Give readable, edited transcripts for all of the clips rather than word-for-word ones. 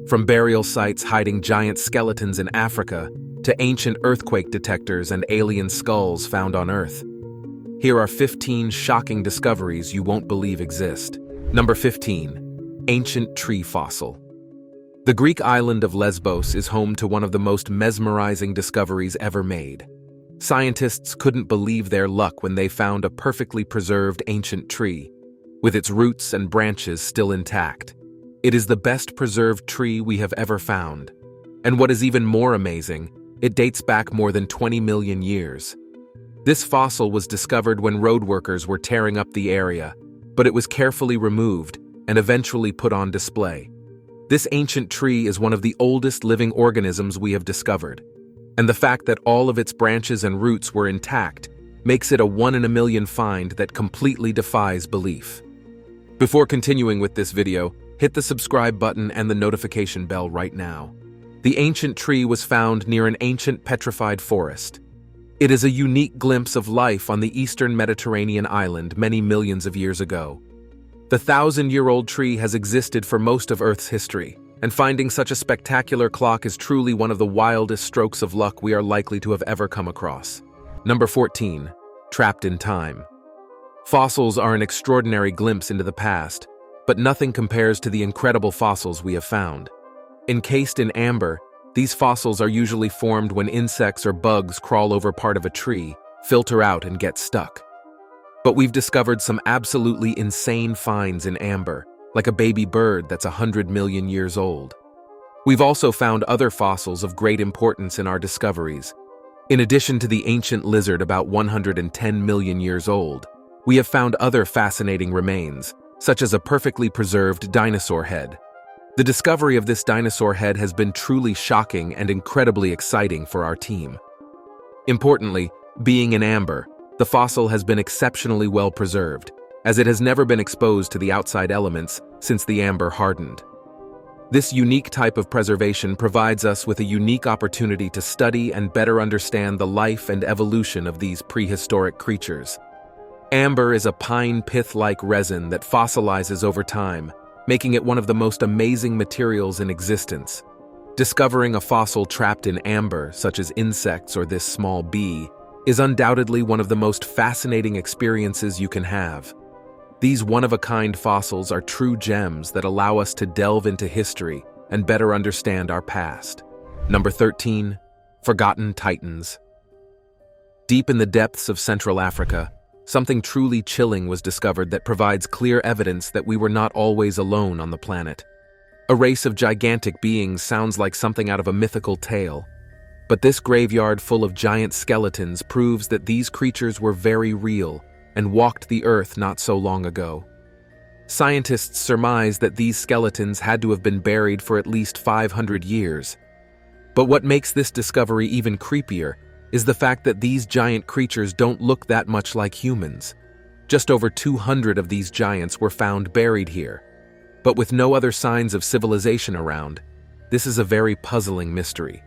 From burial sites hiding giant skeletons in Africa to ancient earthquake detectors and alien skulls found on Earth. Here are 15 shocking discoveries you won't believe exist. Number 15. Ancient tree fossil. The Greek island of Lesbos is home to one of the most mesmerizing discoveries ever made. Scientists couldn't believe their luck when they found a perfectly preserved ancient tree, with its roots and branches still intact. It is the best preserved tree we have ever found. And what is even more amazing, it dates back more than 20 million years. This fossil was discovered when road workers were tearing up the area, but it was carefully removed and eventually put on display. This ancient tree is one of the oldest living organisms we have discovered, and the fact that all of its branches and roots were intact makes it a 1 in a million find that completely defies belief. Before continuing with this video, hit the subscribe button and the notification bell right now. The ancient tree was found near an ancient petrified forest. It is a unique glimpse of life on the eastern Mediterranean island many millions of years ago. The 1,000-year-old tree has existed for most of Earth's history, and finding such a spectacular clock is truly one of the wildest strokes of luck we are likely to have ever come across. Number 14. Trapped in time. Fossils are an extraordinary glimpse into the past, but nothing compares to the incredible fossils we have found. Encased in amber, these fossils are usually formed when insects or bugs crawl over part of a tree, filter out, and get stuck. But we've discovered some absolutely insane finds in amber, like a baby bird that's 100 million years old. We've also found other fossils of great importance in our discoveries. In addition to the ancient lizard about 110 million years old, we have found other fascinating remains, such as a perfectly preserved dinosaur head. The discovery of this dinosaur head has been truly shocking and incredibly exciting for our team. Importantly, being in amber, the fossil has been exceptionally well preserved, as it has never been exposed to the outside elements since the amber hardened. This unique type of preservation provides us with a unique opportunity to study and better understand the life and evolution of these prehistoric creatures. Amber is a pine pith-like resin that fossilizes over time, making it one of the most amazing materials in existence. Discovering a fossil trapped in amber, such as insects or this small bee, is undoubtedly one of the most fascinating experiences you can have. These one-of-a-kind fossils are true gems that allow us to delve into history and better understand our past. Number 13. Forgotten Titans. Deep in the depths of Central Africa, something truly chilling was discovered that provides clear evidence that we were not always alone on the planet. A race of gigantic beings sounds like something out of a mythical tale, but this graveyard full of giant skeletons proves that these creatures were very real and walked the earth not so long ago. Scientists surmise that these skeletons had to have been buried for at least 500 years. But what makes this discovery even creepier is the fact that these giant creatures don't look that much like humans. Just over 200 of these giants were found buried here. But with no other signs of civilization around, this is a very puzzling mystery.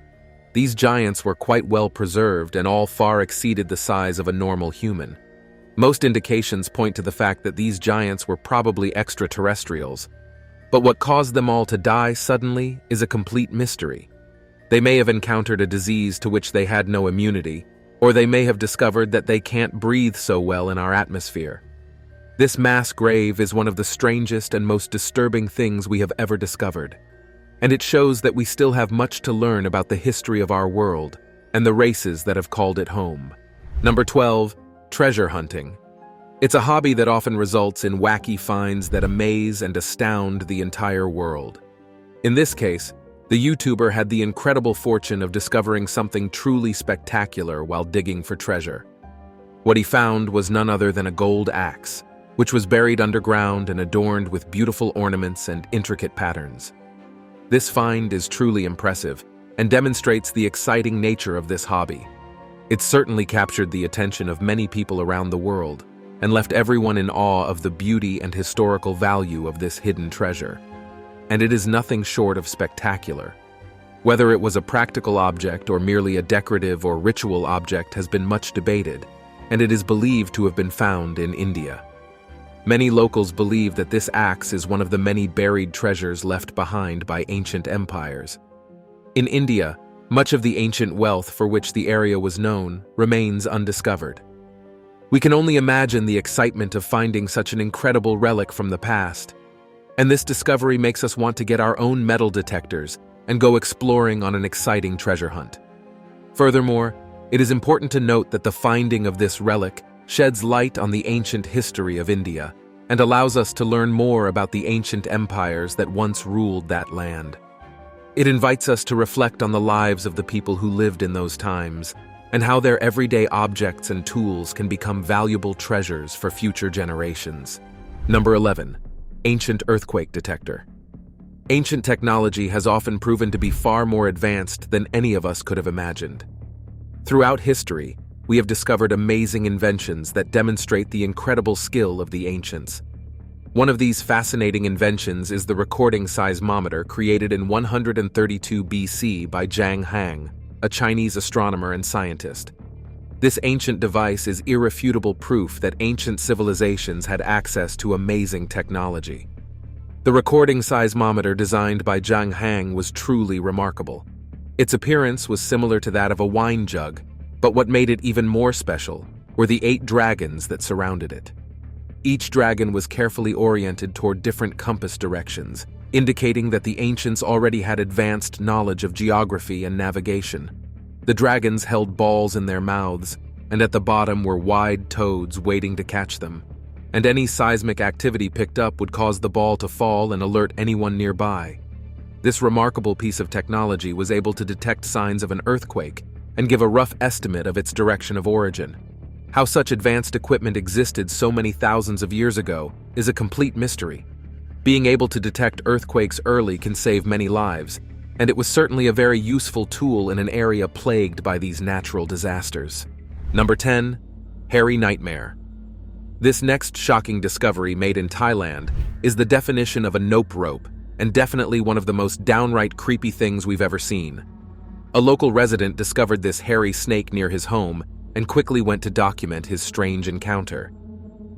These giants were quite well preserved and all far exceeded the size of a normal human. Most indications point to the fact that these giants were probably extraterrestrials. But what caused them all to die suddenly is a complete mystery. They may have encountered a disease to which they had no immunity, or they may have discovered that they can't breathe so well in our atmosphere. This mass grave is one of the strangest and most disturbing things we have ever discovered, and it shows that we still have much to learn about the history of our world and the races that have called it home. Number 12. Treasure hunting. It's a hobby that often results in wacky finds that amaze and astound the entire world. In this case, the YouTuber had the incredible fortune of discovering something truly spectacular while digging for treasure. What he found was none other than a gold axe, which was buried underground and adorned with beautiful ornaments and intricate patterns. This find is truly impressive and demonstrates the exciting nature of this hobby. It certainly captured the attention of many people around the world and left everyone in awe of the beauty and historical value of this hidden treasure. And it is nothing short of spectacular. Whether it was a practical object or merely a decorative or ritual object has been much debated, and it is believed to have been found in India. Many locals believe that this axe is one of the many buried treasures left behind by ancient empires. In India, much of the ancient wealth for which the area was known remains undiscovered. We can only imagine the excitement of finding such an incredible relic from the past, and this discovery makes us want to get our own metal detectors and go exploring on an exciting treasure hunt. Furthermore, it is important to note that the finding of this relic sheds light on the ancient history of India and allows us to learn more about the ancient empires that once ruled that land. It invites us to reflect on the lives of the people who lived in those times and how their everyday objects and tools can become valuable treasures for future generations. Number 11. Ancient earthquake detector. Ancient technology has often proven to be far more advanced than any of us could have imagined. Throughout history, we have discovered amazing inventions that demonstrate the incredible skill of the ancients. One of these fascinating inventions is the recording seismometer created in 132 BC by Zhang Hang, a Chinese astronomer and scientist. This ancient device is irrefutable proof that ancient civilizations had access to amazing technology. The recording seismometer designed by Zhang Hang was truly remarkable. Its appearance was similar to that of a wine jug, but what made it even more special were the 8 dragons that surrounded it. Each dragon was carefully oriented toward different compass directions, indicating that the ancients already had advanced knowledge of geography and navigation. The dragons held balls in their mouths, and at the bottom were wide toads waiting to catch them, and any seismic activity picked up would cause the ball to fall and alert anyone nearby. This remarkable piece of technology was able to detect signs of an earthquake and give a rough estimate of its direction of origin. How such advanced equipment existed so many thousands of years ago is a complete mystery. Being able to detect earthquakes early can save many lives, and it was certainly a very useful tool in an area plagued by these natural disasters. Number 10. Hairy nightmare. This next shocking discovery made in Thailand is the definition of a nope rope, and definitely one of the most downright creepy things we've ever seen. A local resident discovered this hairy snake near his home and quickly went to document his strange encounter.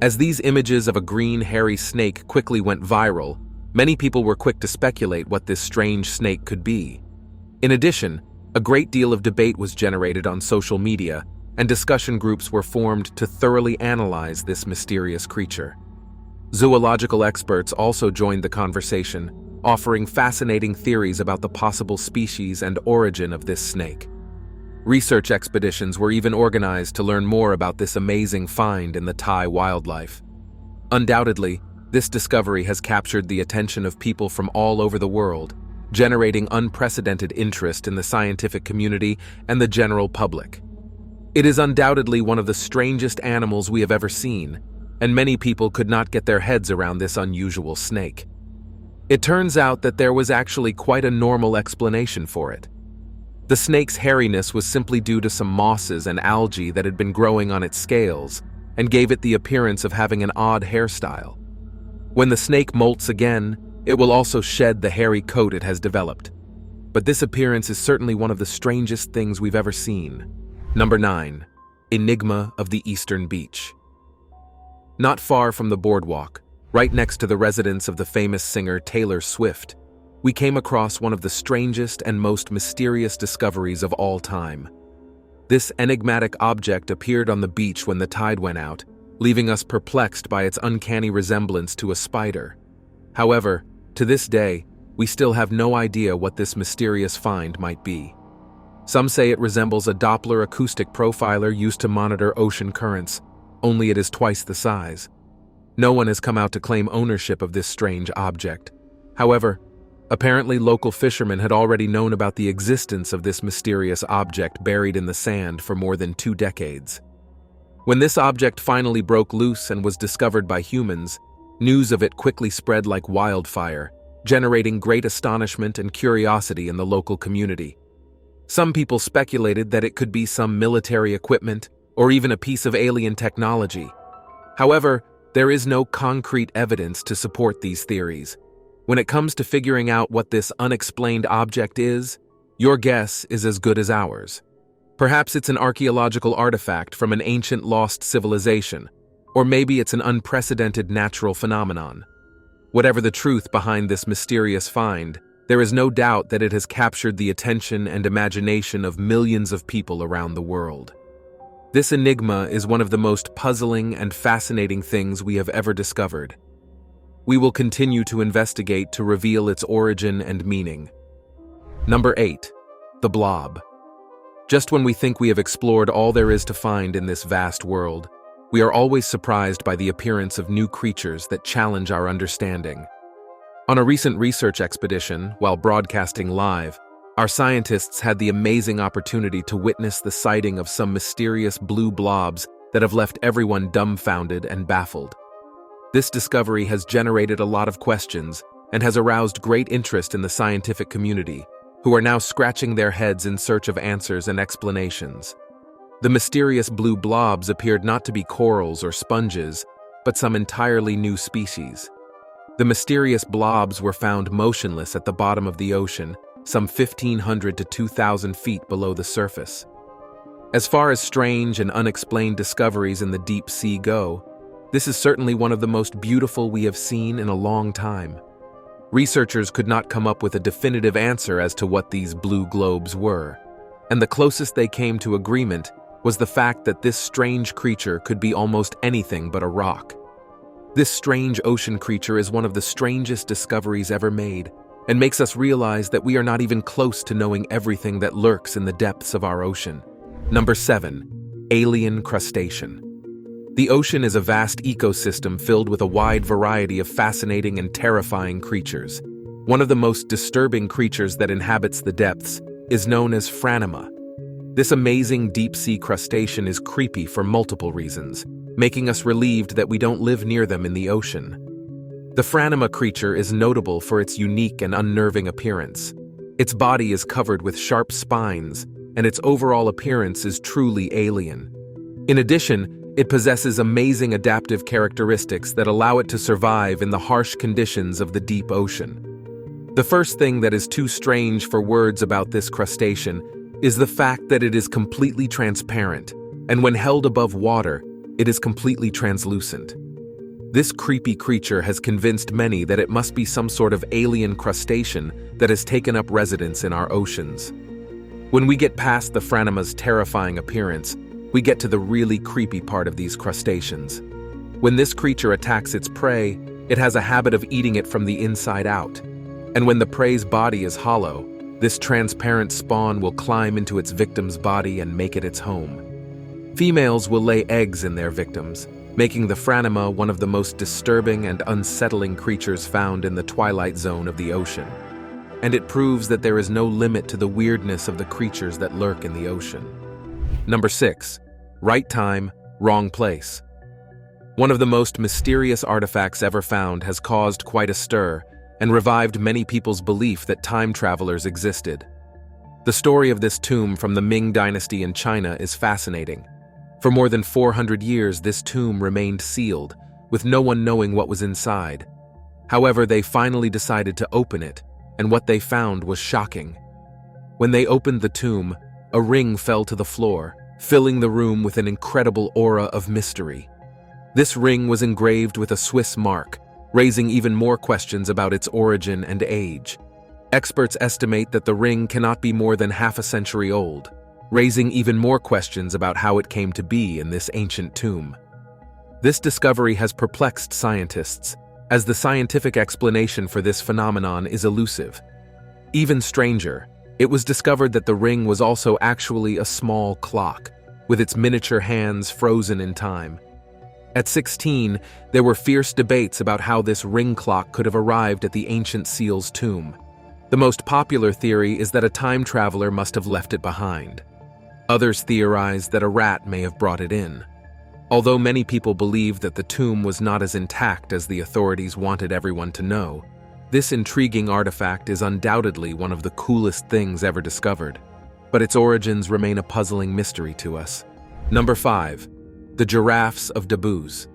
As these images of a green hairy snake quickly went viral, many people were quick to speculate what this strange snake could be. In addition, a great deal of debate was generated on social media, and discussion groups were formed to thoroughly analyze this mysterious creature. Zoological experts also joined the conversation, offering fascinating theories about the possible species and origin of this snake. Research expeditions were even organized to learn more about this amazing find in the Thai wildlife. Undoubtedly, this discovery has captured the attention of people from all over the world, generating unprecedented interest in the scientific community and the general public. It is undoubtedly one of the strangest animals we have ever seen, and many people could not get their heads around this unusual snake. It turns out that there was actually quite a normal explanation for it. The snake's hairiness was simply due to some mosses and algae that had been growing on its scales and gave it the appearance of having an odd hairstyle. When the snake molts again, it will also shed the hairy coat it has developed. But this appearance is certainly one of the strangest things we've ever seen. Number 9. Enigma of the Eastern Beach. Not far from the boardwalk, right next to the residence of the famous singer Taylor Swift, we came across one of the strangest and most mysterious discoveries of all time. This enigmatic object appeared on the beach when the tide went out, leaving us perplexed by its uncanny resemblance to a spider. However, to this day, we still have no idea what this mysterious find might be. Some say it resembles a Doppler acoustic profiler used to monitor ocean currents, only it is twice the size. No one has come out to claim ownership of this strange object. However, apparently local fishermen had already known about the existence of this mysterious object buried in the sand for more than 2 decades. When this object finally broke loose and was discovered by humans, news of it quickly spread like wildfire, generating great astonishment and curiosity in the local community. Some people speculated that it could be some military equipment or even a piece of alien technology. However, there is no concrete evidence to support these theories. When it comes to figuring out what this unexplained object is, your guess is as good as ours. Perhaps it's an archaeological artifact from an ancient lost civilization, Or maybe it's an unprecedented natural phenomenon. Whatever the truth behind this mysterious find, there is no doubt that it has captured the attention and imagination of millions of people around the world. This enigma is one of the most puzzling and fascinating things we have ever discovered. We will continue to investigate to reveal its origin and meaning. Number 8. The Blob. Just when we think we have explored all there is to find in this vast world, we are always surprised by the appearance of new creatures that challenge our understanding. On a recent research expedition, while broadcasting live, our scientists had the amazing opportunity to witness the sighting of some mysterious blue blobs that have left everyone dumbfounded and baffled. This discovery has generated a lot of questions and has aroused great interest in the scientific community, who are now scratching their heads in search of answers and explanations. The mysterious blue blobs appeared not to be corals or sponges, but some entirely new species. The mysterious blobs were found motionless at the bottom of the ocean, some 1,500 to 2,000 feet below the surface. As far as strange and unexplained discoveries in the deep sea go, this is certainly one of the most beautiful we have seen in a long time. Researchers could not come up with a definitive answer as to what these blue globes were, and the closest they came to agreement was the fact that this strange creature could be almost anything but a rock. This strange ocean creature is one of the strangest discoveries ever made, and makes us realize that we are not even close to knowing everything that lurks in the depths of our ocean. Number 7. Alien crustacean. The ocean is a vast ecosystem filled with a wide variety of fascinating and terrifying creatures. One of the most disturbing creatures that inhabits the depths is known as Franema. This amazing deep-sea crustacean is creepy for multiple reasons, making us relieved that we don't live near them in the ocean. The Franema creature is notable for its unique and unnerving appearance. Its body is covered with sharp spines, and its overall appearance is truly alien. In addition, it possesses amazing adaptive characteristics that allow it to survive in the harsh conditions of the deep ocean. The first thing that is too strange for words about this crustacean is the fact that it is completely transparent, and when held above water, it is completely translucent. This creepy creature has convinced many that it must be some sort of alien crustacean that has taken up residence in our oceans. When we get past the Franema's terrifying appearance, we get to the really creepy part of these crustaceans. When this creature attacks its prey, it has a habit of eating it from the inside out, and when the prey's body is hollow, this transparent spawn will climb into its victim's body and make it its home. Females will lay eggs in their victims, making the Franema one of the most disturbing and unsettling creatures found in the twilight zone of the ocean. And it proves that there is no limit to the weirdness of the creatures that lurk in the ocean. Number 6. Right time, wrong place. One of the most mysterious artifacts ever found has caused quite a stir and revived many people's belief that time travelers existed. The story of this tomb from the Ming Dynasty in China is fascinating. For more than 400 years, this tomb remained sealed, with no one knowing what was inside. However, they finally decided to open it, and what they found was shocking. When they opened the tomb, a ring fell to the floor, filling the room with an incredible aura of mystery. This ring was engraved with a Swiss mark, raising even more questions about its origin and age. Experts estimate that the ring cannot be more than half a century old, raising even more questions about how it came to be in this ancient tomb. This discovery has perplexed scientists, as the scientific explanation for this phenomenon is elusive. Even stranger, it was discovered that the ring was also actually a small clock, with its miniature hands frozen in time. At 16, there were fierce debates about how this ring clock could have arrived at the ancient seal's tomb. The most popular theory is that a time traveler must have left it behind. Others theorize that a rat may have brought it in. Although many people believe that the tomb was not as intact as the authorities wanted everyone to know, this intriguing artifact is undoubtedly one of the coolest things ever discovered, but its origins remain a puzzling mystery to us. Number 5. The giraffes of Dabuz.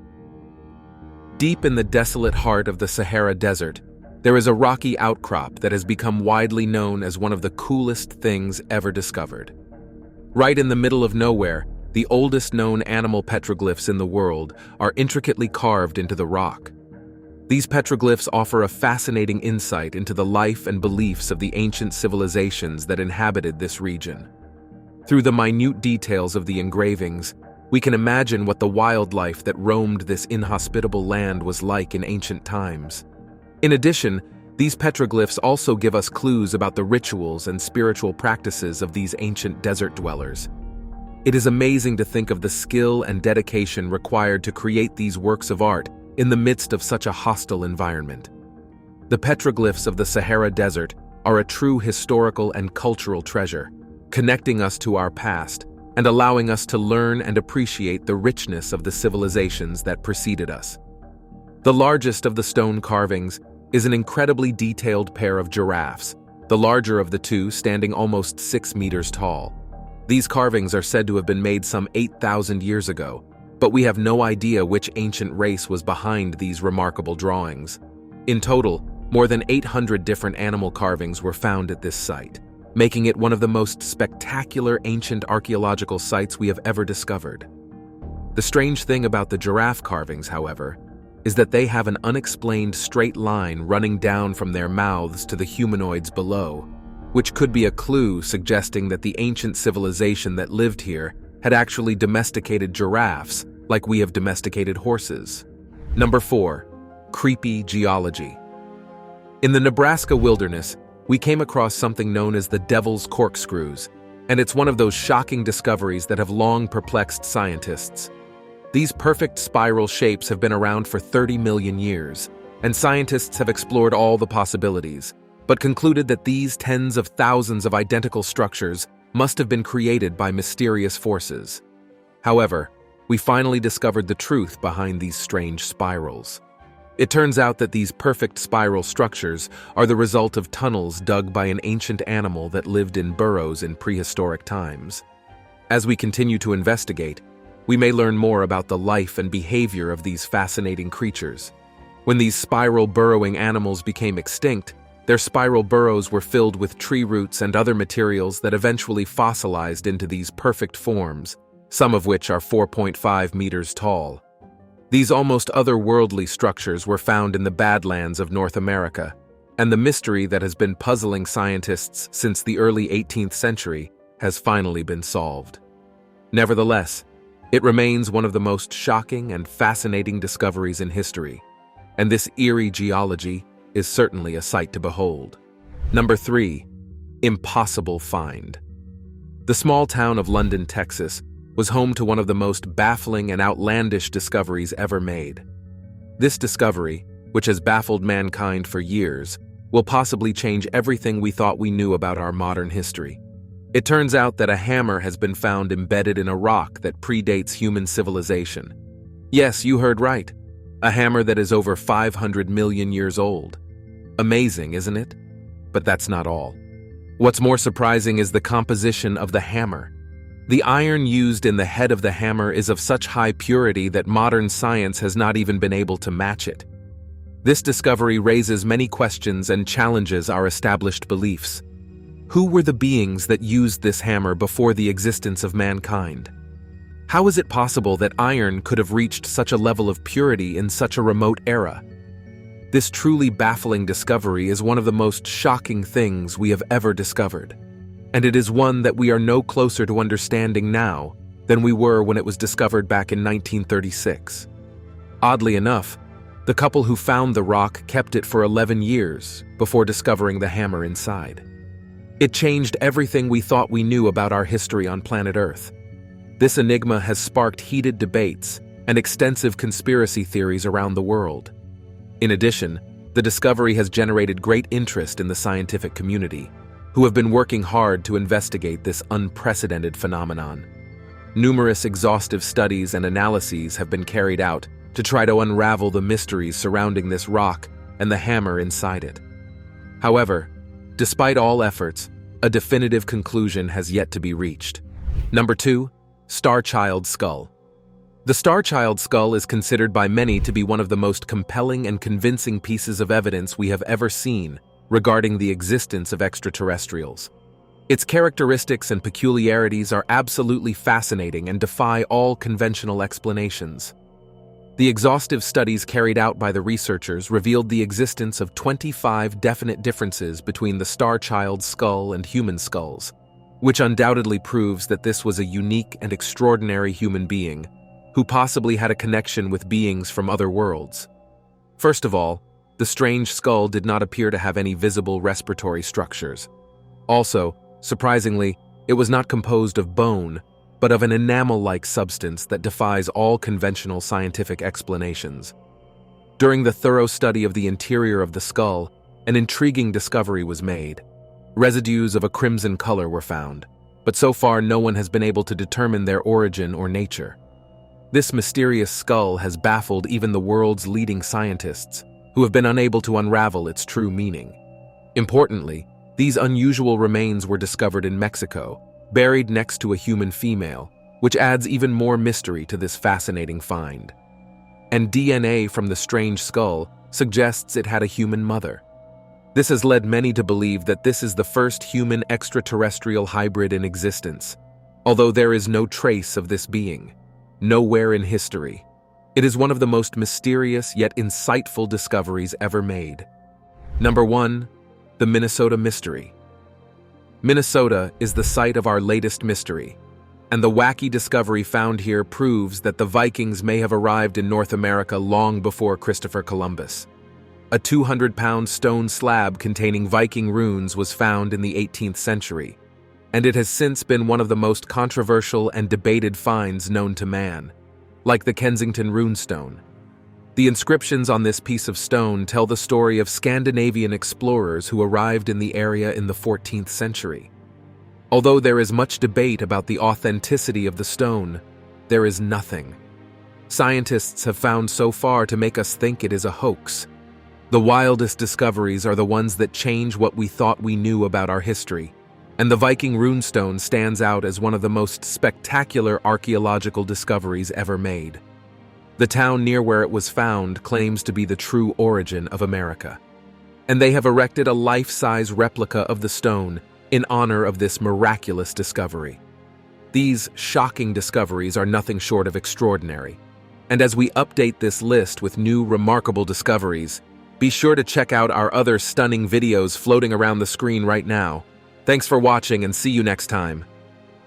Deep in the desolate heart of the Sahara Desert, there is a rocky outcrop that has become widely known as one of the coolest things ever discovered. Right in the middle of nowhere, the oldest known animal petroglyphs in the world, are intricately carved into the rock. These petroglyphs offer a fascinating insight into the life and beliefs of the ancient civilizations that inhabited this region. Through the minute details of the engravings, we can imagine what the wildlife that roamed this inhospitable land was like in ancient times. In addition, these petroglyphs also give us clues about the rituals and spiritual practices of these ancient desert dwellers. It is amazing to think of the skill and dedication required to create these works of art in the midst of such a hostile environment. The petroglyphs of the Sahara Desert are a true historical and cultural treasure, connecting us to our past and allowing us to learn and appreciate the richness of the civilizations that preceded us. The largest of the stone carvings is an incredibly detailed pair of giraffes, the larger of the two standing almost 6 meters tall. These carvings are said to have been made some 8,000 years ago, but we have no idea which ancient race was behind these remarkable drawings. In total, more than 800 different animal carvings were found at this site, making it one of the most spectacular ancient archaeological sites we have ever discovered. The strange thing about the giraffe carvings, however, is that they have an unexplained straight line running down from their mouths to the humanoids below, which could be a clue suggesting that the ancient civilization that lived here had actually domesticated giraffes like we have domesticated horses. Number 4. Creepy geology. In the Nebraska wilderness, we came across something known as the Devil's Corkscrews, and it's one of those shocking discoveries that have long perplexed scientists. These perfect spiral shapes have been around for 30 million years, and scientists have explored all the possibilities, but concluded that these tens of thousands of identical structures must have been created by mysterious forces. However, we finally discovered the truth behind these strange spirals. It turns out that these perfect spiral structures are the result of tunnels dug by an ancient animal that lived in burrows in prehistoric times. As we continue to investigate, we may learn more about the life and behavior of these fascinating creatures. When these spiral burrowing animals became extinct, their spiral burrows were filled with tree roots and other materials that eventually fossilized into these perfect forms, some of which are 4.5 meters tall. These almost otherworldly structures were found in the Badlands of North America, and the mystery that has been puzzling scientists since the early 18th century has finally been solved. Nevertheless, it remains one of the most shocking and fascinating discoveries in history, and this eerie geology is certainly a sight to behold. Number 3. Impossible find. The small town of London, Texas, was home to one of the most baffling and outlandish discoveries ever made. This discovery, which has baffled mankind for years, will possibly change everything we thought we knew about our modern history. It turns out that a hammer has been found embedded in a rock that predates human civilization. Yes, you heard right. A hammer that is over 500 million years old. Amazing, isn't it? But that's not all. What's more surprising is the composition of the hammer. The iron used in the head of the hammer is of such high purity that modern science has not even been able to match it. This discovery raises many questions and challenges our established beliefs. Who were the beings that used this hammer before the existence of mankind? How is it possible that iron could have reached such a level of purity in such a remote era? This truly baffling discovery is one of the most shocking things we have ever discovered, and it is one that we are no closer to understanding now than we were when it was discovered back in 1936. Oddly enough, the couple who found the rock kept it for 11 years before discovering the hammer inside. It changed everything we thought we knew about our history on planet Earth. This enigma has sparked heated debates and extensive conspiracy theories around the world. In addition, the discovery has generated great interest in the scientific community, who have been working hard to investigate this unprecedented phenomenon. Numerous exhaustive studies and analyses have been carried out to try to unravel the mysteries surrounding this rock and the hammer inside it. However, despite all efforts, a definitive conclusion has yet to be reached. Number 2. Star Child Skull. The Star Child skull is considered by many to be one of the most compelling and convincing pieces of evidence we have ever seen regarding the existence of extraterrestrials. Its characteristics and peculiarities are absolutely fascinating and defy all conventional explanations. The exhaustive studies carried out by the researchers revealed the existence of 25 definite differences between the Star Child's skull and human skulls, which undoubtedly proves that this was a unique and extraordinary human being who possibly had a connection with beings from other worlds. First of all, the strange skull did not appear to have any visible respiratory structures. Also, surprisingly, it was not composed of bone, but of an enamel-like substance that defies all conventional scientific explanations. During the thorough study of the interior of the skull, an intriguing discovery was made. Residues of a crimson color were found, but so far no one has been able to determine their origin or nature. This mysterious skull has baffled even the world's leading scientists, who have been unable to unravel its true meaning. Importantly, these unusual remains were discovered in Mexico, buried next to a human female, which adds even more mystery to this fascinating find. And DNA from the strange skull suggests it had a human mother. This has led many to believe that this is the first human extraterrestrial hybrid in existence, although there is no trace of this being, nowhere in history. It is one of the most mysterious yet insightful discoveries ever made. Number 1. The Minnesota Mystery. Minnesota is the site of our latest mystery, and the wacky discovery found here proves that the Vikings may have arrived in North America long before Christopher Columbus. A 200-pound stone slab containing Viking runes was found in the 18th century, and it has since been one of the most controversial and debated finds known to man, like the Kensington runestone. The inscriptions on this piece of stone tell the story of Scandinavian explorers who arrived in the area in the 14th century. Although there is much debate about the authenticity of the stone, there is nothing scientists have found so far to make us think it is a hoax. The wildest discoveries are the ones that change what we thought we knew about our history, and the Viking runestone stands out as one of the most spectacular archaeological discoveries ever made. The town near where it was found claims to be the true origin of America, and they have erected a life-size replica of the stone in honor of this miraculous discovery. These shocking discoveries are nothing short of extraordinary, and as we update this list with new remarkable discoveries, be sure to check out our other stunning videos floating around the screen right now. Thanks for watching and see you next time.